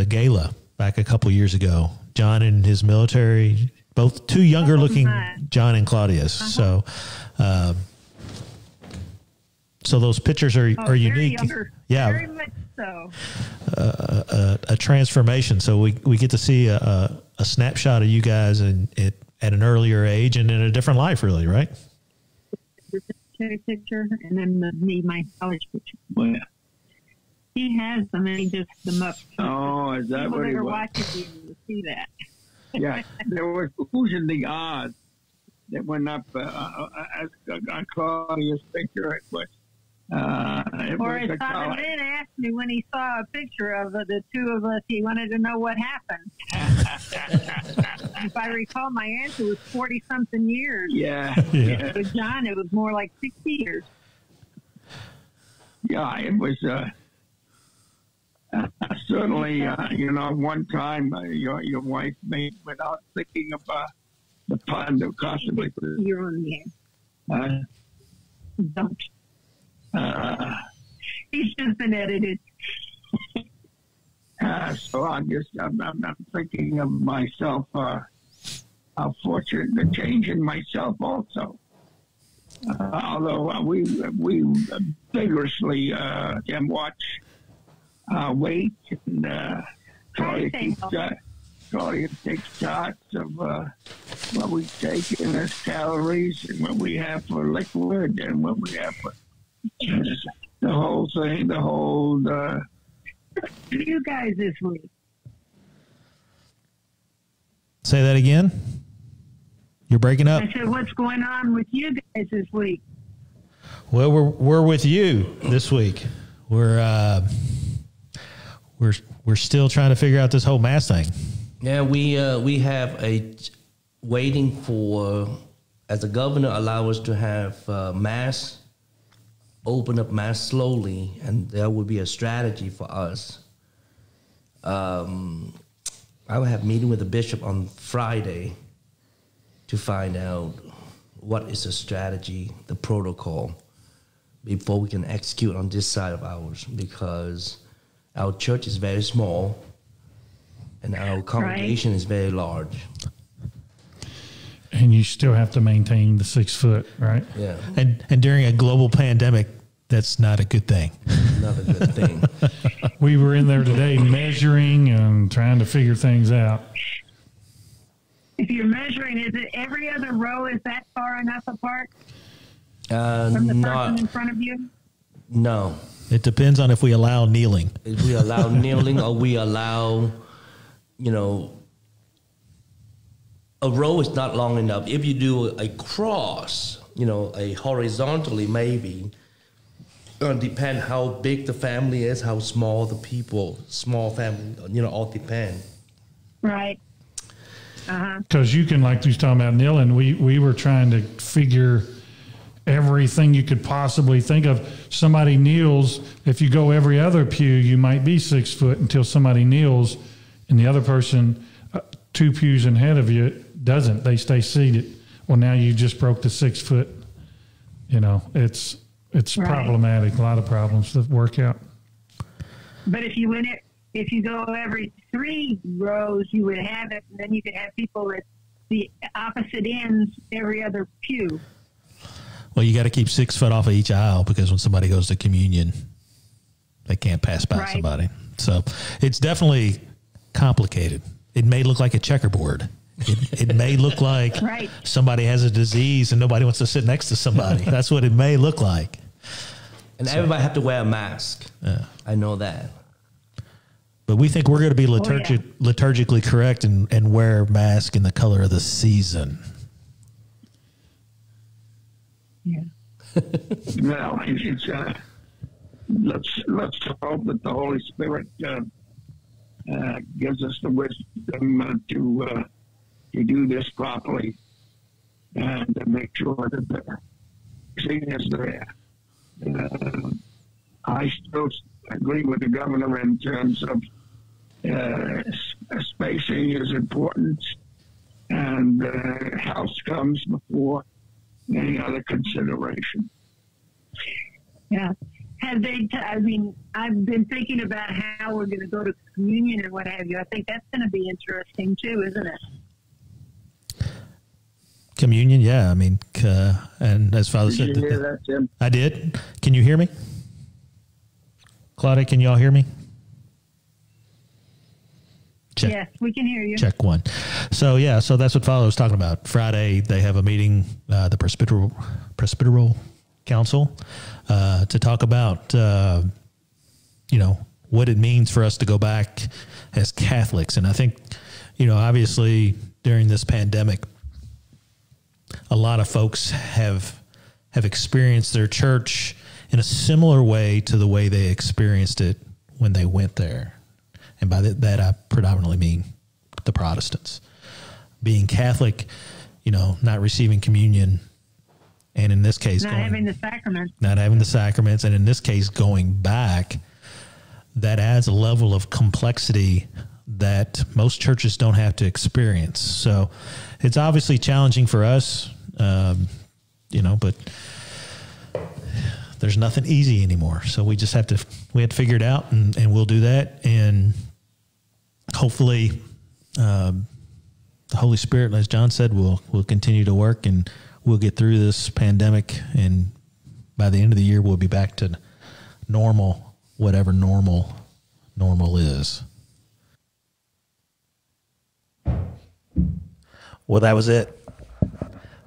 gala back a couple years ago. John in his military both two younger looking John and Claudias. So, so those pictures are very unique. younger. Yeah. Very much so. A transformation. So we get to see a snapshot of you guys at an earlier age and in a different life, really, right? The military picture, and then my college picture. Well, He has them, and he just them up. oh, is that People what that it are was? watching you will see that. Yeah, there was who's in the odds that went up as Claudia's picture. It was. It Or was as Simon Lynn asked me when he saw a picture of the two of us, he wanted to know what happened. If I recall, my answer was 40-something years. Yeah, Yeah. With John, it was more like 60 years. yeah, it was. Certainly, one time your wife made without thinking of the pun that possibly. You're on the air. Don't. He's just been edited. So I'm thinking of myself. How fortunate the change in myself also. Although we vigorously can watch weight and Claudia takes shots of what we take in as calories and what we have for liquid and what we have for the whole thing, You guys this week. Say that again. You're breaking up. I said, what's going on with you guys this week? Well, we're with you this week. We're still trying to figure out this whole mask thing. Yeah, we have waiting for, as the governor allow us to have mass, open up mass slowly, and there will be a strategy for us. I will have a meeting with the bishop on Friday to find out what is the strategy, the protocol, before we can execute on this side of ours, because our church is very small and our congregation is very large. And you still have to maintain the 6 foot, right? Yeah, And during a global pandemic, that's not a good thing. not a good thing. We were in there today measuring and trying to figure things out. If you're measuring, is it every other row? Is that far enough apart from the person in front of you? No. It depends on if we allow kneeling. If we allow kneeling or we allow, a row is not long enough. If you do a cross, a horizontally maybe, depend how big the family is, how small the people, small family, all depend. Right. Because you can, like you was talking about kneeling, we were trying to figure everything you could possibly think of. Somebody kneels. If you go every other pew, you might be 6 foot until somebody kneels, and the other person 2 pews ahead of you doesn't. They stay seated. Well, now you just broke the 6 foot. It's Right. problematic. A lot of problems to work out. But if you go every 3 rows, you would have it, and then you could have people at the opposite ends every other pew. Well, you got to keep 6 foot off of each aisle, because when somebody goes to communion, they can't pass by Right. somebody. So it's definitely complicated. It may look like a checkerboard. It may look like Right. somebody has a disease and nobody wants to sit next to somebody. That's what it may look like. And everybody have to wear a mask. Yeah. I know that. But we think we're going to be yeah. liturgically correct and wear a mask in the color of the season. Yeah. Well, it's let's hope that the Holy Spirit gives us the wisdom to do this properly and to make sure that the vaccine is there. I still agree with the governor in terms of spacing is important, and health comes before any other consideration. Yeah. Have they? I've been thinking about how we're going to go to communion and what have you. I think that's going to be interesting too, isn't it? communion, yeah. I mean, and as Father Did said, you hear that, Jim? I did. Can you hear me? Claudia, can you all hear me? Check. Yes, we can hear you. Check one. So yeah, so that's what Father was talking about. Friday they have a meeting, the Presbyteral Council, to talk about what it means for us to go back as Catholics. And I think, obviously during this pandemic, a lot of folks have experienced their church in a similar way to the way they experienced it when they went there. And by that, I predominantly mean the Protestants. Being Catholic, not receiving communion, and in this case, Not having the sacraments. Not having the sacraments, and in this case, going back, that adds a level of complexity that most churches don't have to experience. So it's obviously challenging for us, but there's nothing easy anymore. So we just have to figure it out, and we'll do that. And hopefully, the Holy Spirit, as John said, will continue to work, and we'll get through this pandemic. And by the end of the year, we'll be back to normal, whatever normal is. Well, that was it.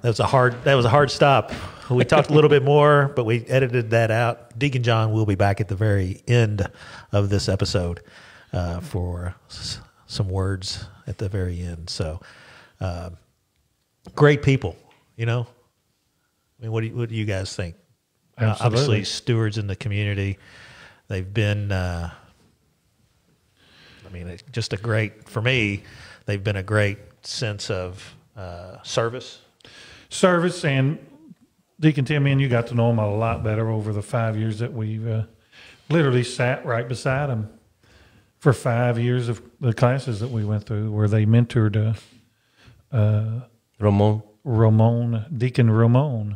That was a hard stop. We talked a little bit more, but we edited that out. Deacon John will be back at the very end of this episode for some words at the very end. So, great people, I mean, what do you guys think? Obviously, stewards in the community. They've been, just for me, they've been a great sense of service. Service, and Deacon Timmy and you got to know him a lot better over the 5 years that we've literally sat right beside him for 5 years of the classes that we went through, where they mentored Deacon Ramon.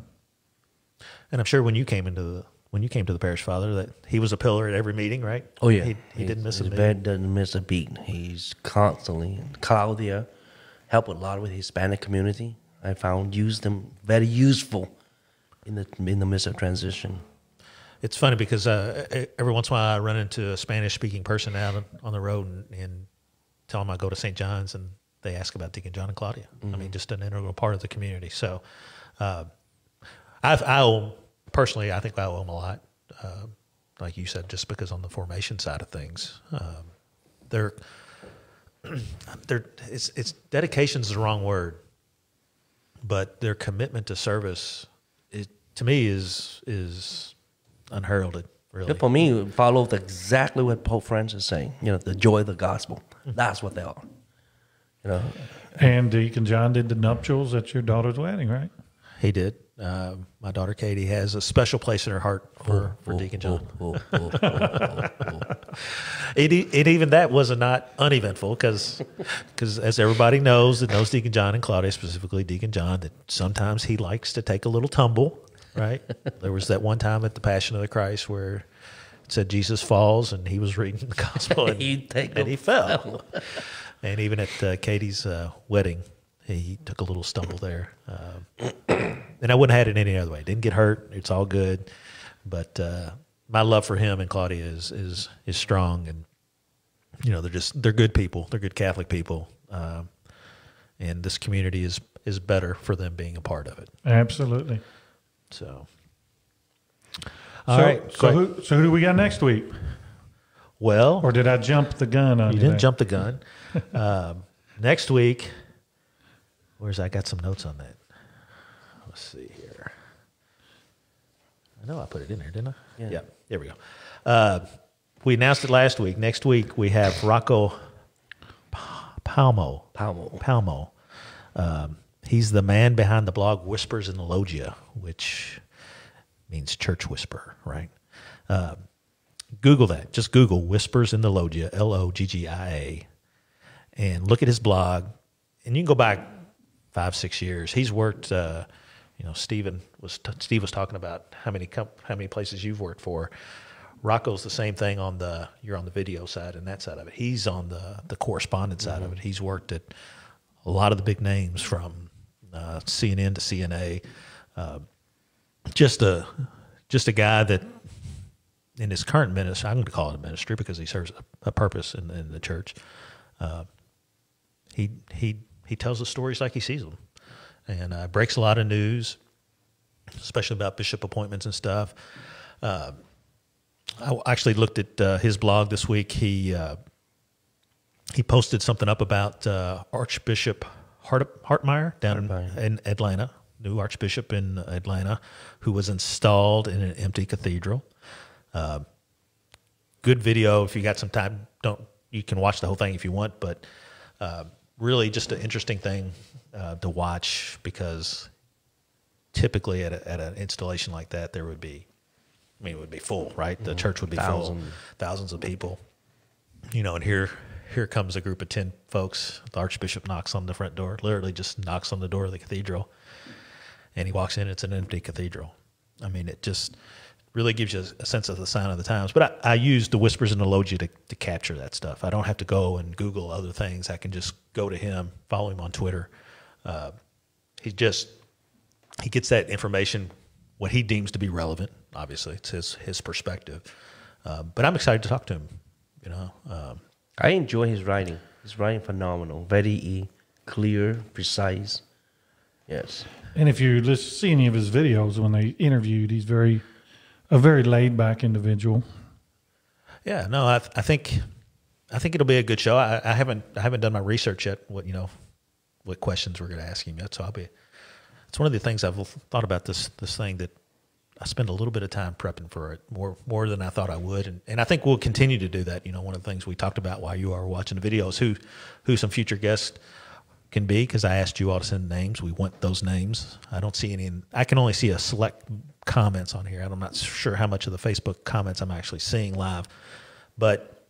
And I'm sure when you came to the parish father, that he was a pillar at every meeting, right? Oh yeah, he didn't miss a his beat. bed doesn't miss a beat. He's constantly. Claudia helped a lot with Hispanic community. I found used them very useful in the midst of transition. It's funny because every once in a while I run into a Spanish-speaking person out on the road and tell them I go to St. John's, and they ask about Deacon John and Claudia. Mm-hmm. I mean, just an integral part of the community. So I owe personally, I think I owe them a lot. Like you said, just because on the formation side of things, it's dedication is the wrong word, but their commitment to service, to me, is unheralded. Really, For me, it follows exactly what Pope Francis is saying. The joy of the gospel. That's what they are. And Deacon John did the nuptials at your daughter's wedding, right? He did. My daughter Katie has a special place in her heart for Deacon John. Even that was not uneventful because as everybody knows that knows Deacon John and Claudia, specifically Deacon John, that sometimes he likes to take a little tumble, right? There was that one time at the Passion of the Christ where it said Jesus falls, and he was reading the gospel and he fell. And even at Katie's wedding, he took a little stumble there. And I wouldn't have had it any other way. Didn't get hurt. It's all good. But my love for him and Claudia is strong. And, they're good people. They're good Catholic people. And this community is better for them being a part of it. Absolutely. So, all right. So who do we got next week? Well. Or did I jump the gun on you? You didn't jump the gun. Next week, I got some notes on that. Let's see here. I know I put it in there, didn't I? Yeah. There we go. We announced it last week. Next week, we have Rocco Palmo. He's the man behind the blog Whispers in the Loggia, which means church whisperer, right? Google that. Just Google Whispers in the Loggia, Loggia, and look at his blog. And you can go back 5-6 years. He's worked. Steve was talking about how many places you've worked for. Rocco's the same thing you're on the video side and that side of it. He's on the correspondence side of it. He's worked at a lot of the big names from CNN to CNA. Just a guy that in his current ministry, I'm going to call it a ministry because he serves a purpose in the church. He tells the stories like he sees them, and breaks a lot of news, especially about bishop appointments and stuff. I actually looked at his blog this week. He posted something up about Archbishop Hartmeyer down in Atlanta, new Archbishop in Atlanta, who was installed in an empty cathedral. Good video. If you got some time, you can watch the whole thing if you want, but really just an interesting thing to watch, because typically at an installation like that, it would be full, right? The church would be full, thousands of people, and here comes a group of 10 folks. The Archbishop knocks on the front door, literally just knocks on the door of the cathedral, and he walks in. It's an empty cathedral. I mean, it just really gives you a sense of the sign of the times. But I use the Whispers and the Logia to capture that stuff. I don't have to go and Google other things. I can just go to him, follow him on Twitter. He gets that information, what he deems to be relevant. Obviously, it's his perspective. But I'm excited to talk to him. I enjoy his writing. His writing phenomenal, very clear, precise. Yes. And if you see any of his videos when they interviewed, he's a very laid back individual. Yeah, no, I think it'll be a good show. I haven't done my research yet. What questions we're going to ask him yet? So it's one of the things I've thought about this thing, that I spend a little bit of time prepping for it, more than I thought I would, and I think we'll continue to do that. One of the things we talked about while you are watching the videos, who some future guests can be, because I asked you all to send names. We want those names. I don't see any. I can only see a select comments on here. I'm not sure how much of the Facebook comments I'm actually seeing live. But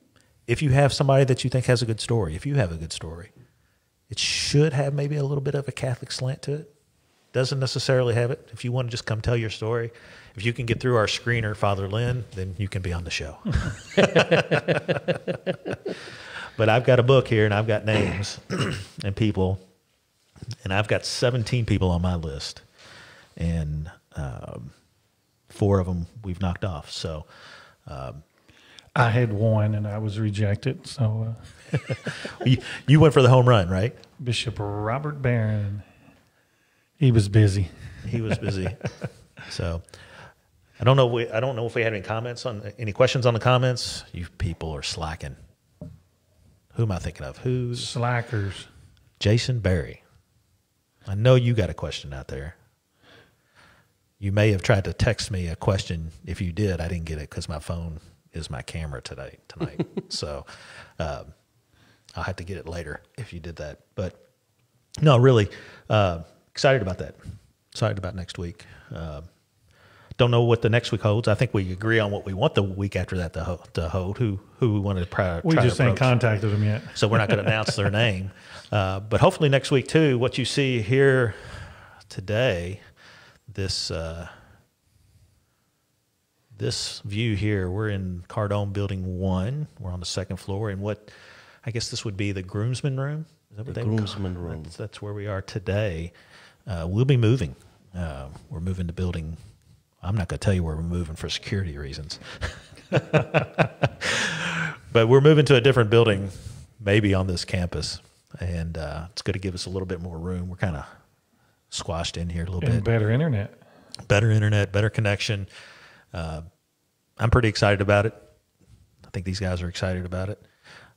if you have somebody that you think has a good story, if you have a good story, it should have maybe a little bit of a Catholic slant to it. Doesn't necessarily have it. If you want to just come tell your story, if you can get through our screener, Father Lynn, then you can be on the show. But I've got a book here, and I've got names and people, and I've got 17 people on my list, and 4 of them we've knocked off. So I had one, and I was rejected. So you went for the home run, right? Bishop Robert Barron. He was busy. So I don't know if we had any questions on the comments. You people are slacking. Who am I thinking of? Who's slackers? Jason Berry. I know you got a question out there. You may have tried to text me a question. If you did, I didn't get it because my phone is my camera tonight. So I'll have to get it later if you did that. But no, really excited about that. Excited about next week. Don't know what the next week holds. I think we agree on what we want the week after that to hold. Who we want to try. We just ain't contacted them yet, so we're not going to announce their name. But hopefully next week too. What you see here today, this view here, we're in Cardone Building 1. We're on the 2nd floor, and what I guess this would be the groomsman room. Is that what the groomsman room? That's where we are today. We'll be moving. We're moving to building. I'm not going to tell you where we're moving for security reasons. But we're moving to a different building, maybe on this campus. And it's going to give us a little bit more room. We're kind of squashed in here a little bit. Better internet. Better connection. I'm pretty excited about it. I think these guys are excited about it.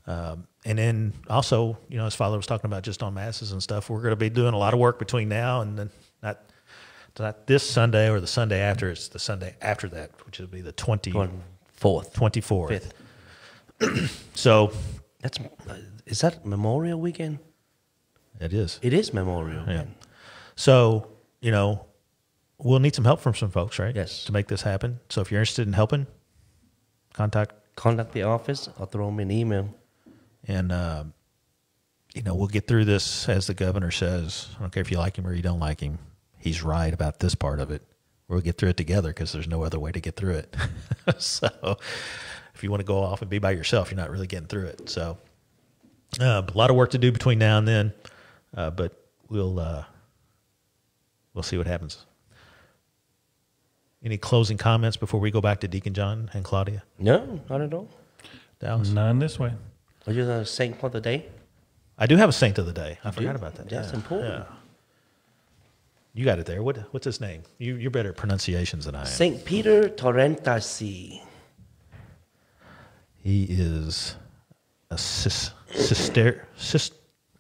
And then also, as Father was talking about just on masses and stuff, we're going to be doing a lot of work between now and then, not this Sunday or the Sunday after. It's the Sunday after that, which will be the 24th. So is that Memorial Weekend? It is. It is Memorial Weekend. Yeah. So, we'll need some help from some folks, right? Yes. To make this happen. So if you're interested in helping, contact the office or throw me an email. And, we'll get through this, as the governor says. I don't care if you like him or you don't like him. He's right about this part of it. We'll get through it together because there's no other way to get through it. So if you want to go off and be by yourself, you're not really getting through it. So a lot of work to do between now and then, but we'll we'll see what happens. Any closing comments before we go back to Deacon John and Claudia? No, not at all. Dallas? None this way. Are you the saint for the day? I do have a saint of the day. I forgot about that. That's important. Yeah. You got it there. What's his name? You're better at pronunciations than I am. Saint Peter Torrentasi. He is a sister.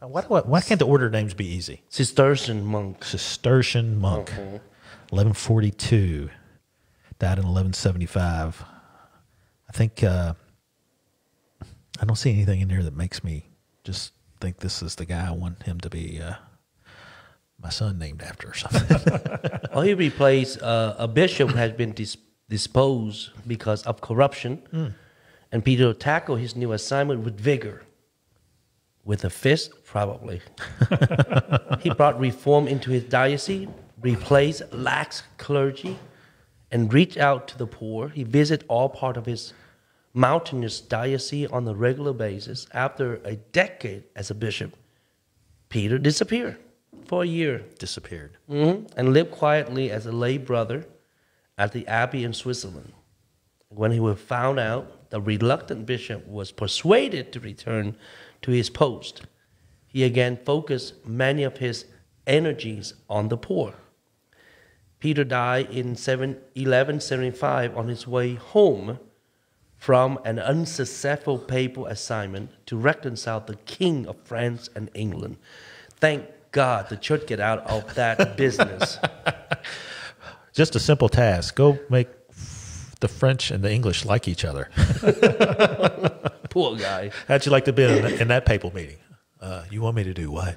Why can't the order names be easy? Cistercian monk. Cistercian monk. 1142. Died in 1175. I think I don't see anything in there that makes me just think this is the guy I want him to be my son named after or something. Oh, he replaced a bishop who had been disposed because of corruption. And Peter tackled his new assignment with vigor. With a fist, probably. He brought reform into his diocese, replaced lax clergy, and reached out to the poor. He visited all part of his mountainous diocese on a regular basis. After a decade as a bishop, Peter disappeared for a year. Disappeared. And lived quietly as a lay brother at the abbey in Switzerland. When he was found out, the reluctant bishop was persuaded to return to his post. He again focused many of his energies on the poor. Peter died in 1175 on his way home from an unsuccessful papal assignment to reconcile the king of France and England. Thank God the church get out of that business. Just a simple task. Go make the French and the English like each other. Poor guy. How'd you like to be in that papal meeting? You want me to do what?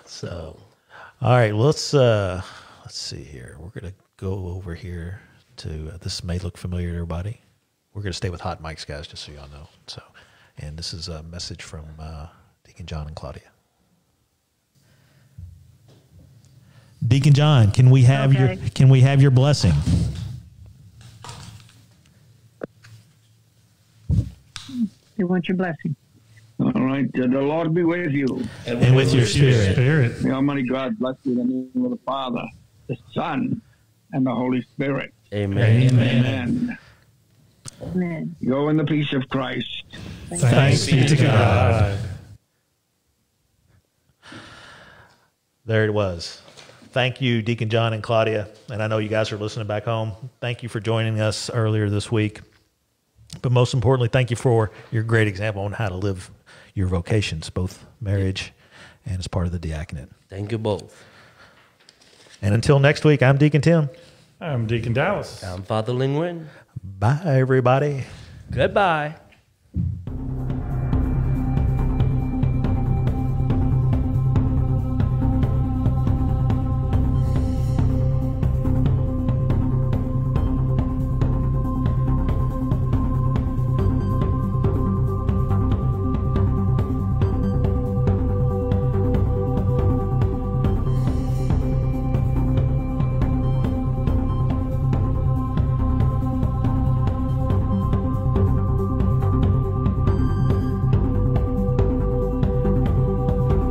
So, all right. Well, let's see here. We're gonna go over here to this may look familiar to everybody. We're gonna stay with hot mics, guys, just so y'all know. So, and this is a message from Deacon John and Claudia. Deacon John, can we have your blessing? They want your blessing. All right. The Lord be with you. And with your spirit. May Almighty God bless you in the name of the Father, the Son, and the Holy Spirit. Amen. Amen. Amen. Go in the peace of Christ. Thanks be to God. There it was. Thank you, Deacon John and Claudia. And I know you guys are listening back home. Thank you for joining us earlier this week. But most importantly, thank you for your great example on how to live your vocations, both marriage and as part of the diaconate. Thank you both. And until next week, I'm Deacon Tim. I'm Deacon Dallas. I'm Father Ling Nguyen. Bye, everybody. Goodbye.